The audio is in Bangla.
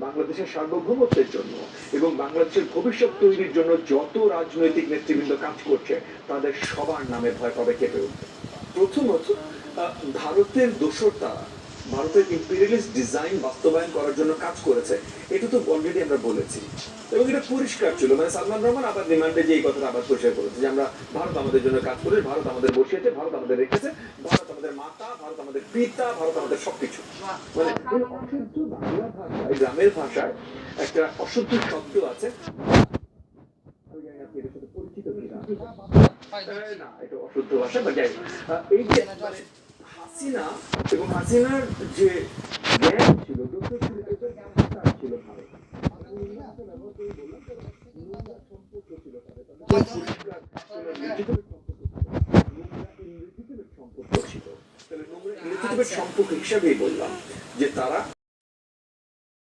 বাংলাদেশের সার্বভৌমত্বের জন্য এবং বাংলাদেশের ভবিষ্যৎ তৈরির জন্য যত রাজনৈতিক নেতৃবৃন্দ কাজ করছে তাদের সবার নামে ভয় পাবে কেঁপে উঠবে। প্রথমত, ভারতের দোসর তারা ভারতের ইম্পেরিয়ালিস্ট ডিজাইন বাস্তবায়ন করার জন্য কাজ করেছে, এটা তো অলরেডি আমরা বলেছি এবং এটা পরিষ্কার ছিল। মানে সালমান রহমান আবার রিমান্ডে যে এই কথাটা আবার পরিষ্কার করেছে যে আমরা ভারত আমাদের জন্য কাজ করেছে, ভারত আমাদের বসিয়েছে, ভারত আমাদের রেখেছে, ভারত আমাদের মাতা, ভারত আমাদের পিতা, ভারত আমাদের সবকিছু। মানে অশুদ্ধ বাংলা ভাষায়, গ্রামের ভাষায় একটা অশুদ্ধ শব্দ আছে, পরিচিত কিনা না, এটা অশুদ্ধ ভাষা বা যাই এই যে মানে হাসিনা এবং হাসিনার যে জ্ঞান ছিল ছিল ভারত সম্পর্ক হিসাবেই বললাম যে তারা